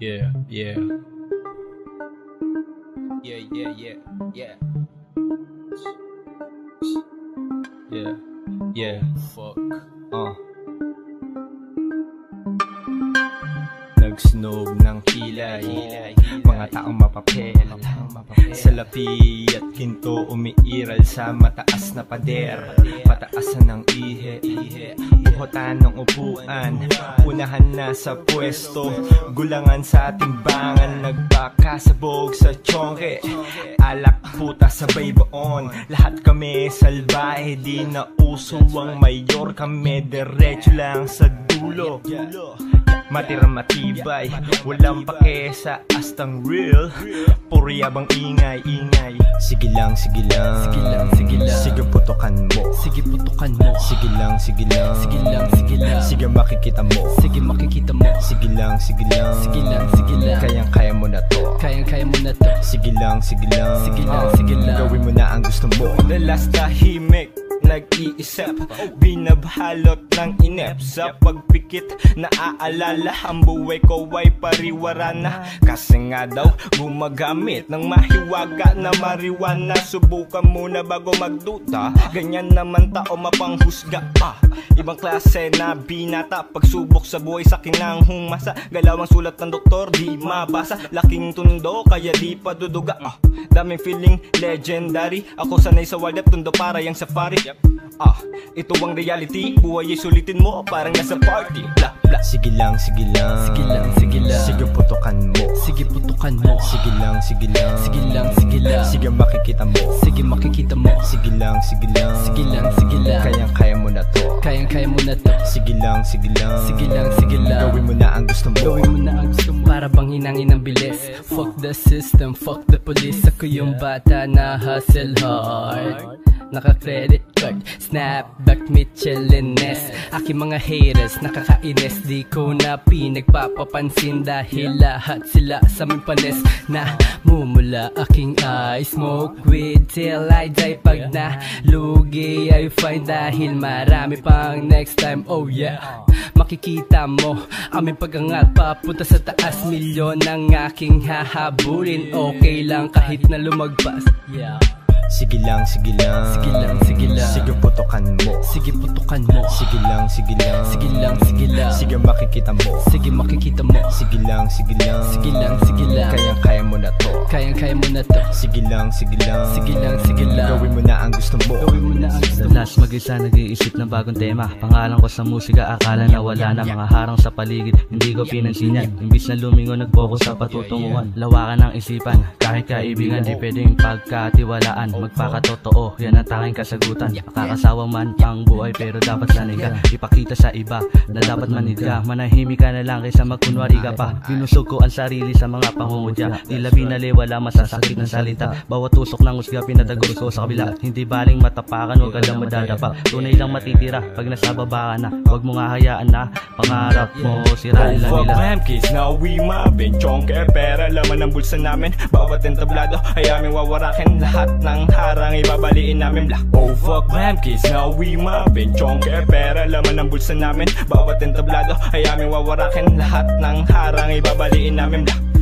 Yeah, yeah. Yeah, yeah, yeah, yeah. Yeah, yeah. Fuck. Nagsunog ng kilay, mga taong mapapel salapi at ginto umiiral sa mataas na pader. Pataasan ng ihe, buhotan ng upuan, unahan na sa pwesto, gulangan sa timbangan, nagpakasabog sa tiyongke, alak puta sabay baon. Lahat kami salbahe, di na uso ang mayor, kami diretso lang sa dulo. Matira matibay, walang pake sa astang real, puro yabang ingay, ingay. Sige lang, sige lang, sige lang, sige lang. Sige putukan mo, sige putukan mo. Sige lang, sige lang, sige lang, sige lang. Sige makikita mo, sige makikita mo. Sige lang, sige lang, sige lang, sige lang. Kayang kaya mo na to, kayang kaya mo na to. Sige lang, sige lang, sige lang, sige lang. Gawin mo na ang gusto mo. Madalas tahimik, nag-iisip, binabhalot ng inep. Sa pagpikit, naaalala ang buhay ko ay pariwara na. Kasi nga daw, gumagamit ng mahiwaga na marijuana. Subukan muna bago magduta, ganyan naman tao mapanghusga. Ibang klase na binata, pagsubok sa buhay sa kinang humasa. Galawang sulat ng doktor, di mabasa. Laking tundo, kaya di paduduga. Daming feeling legendary. Ako sanay sa wild at tundo para yung safari. Ito ang reality, buhay ay sulitin mo parang nasa party. Blah blah. Sige lang, sige lang, sige lang, sige lang. Sige putukan mo, sige putukan mo. Sige lang, sige lang, sige lang, sige lang. Sige makikita mo, sige makikita mo. Sige lang, sige lang, sige lang, sige lang. Kayang kaya mo na to, kayang kaya mo na to. Sige lang, sige lang, sige lang, sige lang. Gawin mo na ang gusto mo, gawin mo na ang gusto mo. Para bang hinangin ang bilis. Fuck the system, fuck the police. Ako yung bata na hustle hard, naka-credit card, snapback, Mitchell-Ness. Aking mga haters, nakakainis. Di ko na pinagpapapansin dahil lahat sila sa aming panes. Na mumula aking eye, smoke weed till I die. Pag na lugi I find dahil marami pang next time. Oh yeah, makikita mo aming pag-angat papunta sa taas. Milyon ang aking hahabulin, okay lang kahit na lumagpas. Yeah. Sige lang, sige lang, sige lang, sige lang. Sige putukan mo, sige putukan mo. Sige lang, sige lang, sige lang, sige lang. Sige makikita mo, sige makikita mo. Sige lang, sige lang, sige lang, sige lang. Kayang kaya mo na to, kayang kaya mo na to. Sige lang, sige lang, sige lang, sige lang. Gawin mo na ang gusto mo, gawin mo na ang gusto mo. Last mag-isa nag-iisip ng bagong tema. Pangalan ko sa musika, akala na wala na. Mga harang sa paligid, hindi ko pinansinyan. Imbis na lumingon, nag-focus sa patutunguhan. Lawakan ng isipan, kahit kaibigan di pwedeng pagkatiwalaan. Magpakatotoo, yan ang tanging kasagutan. Nakakasawa man ang buhay pero dapat sanay ka. Ipakita sa iba na dapat manig ka. Manahimik ka na lang kaysa magkunwari ka pa. Binusog ko ang sarili sa mga pangungudya. Tila binali, wala masasakit ng salita. Bawat tusok ng usga pinatagos ko sa kabila. Hindi baling matapakan, huwag ka lang madadapa. Tunay lang matitira pag nasa baba ka na. Huwag mo nga hayaan na pangarap mo sirain lang nila. Fuck them kids, now we mobbing. Chonke, pera, laman ng bulsa namin. Bawat entablado ay aming wawarakin. Lahat ng harang ibabaliin namin. Blah. Oh fuck them kids, now we mobbing. Chonke, pera, laman ng bulsa namin. Bawat entablado ay aming wawarakin. Lahat ng harang ibabaliin namin. Blah.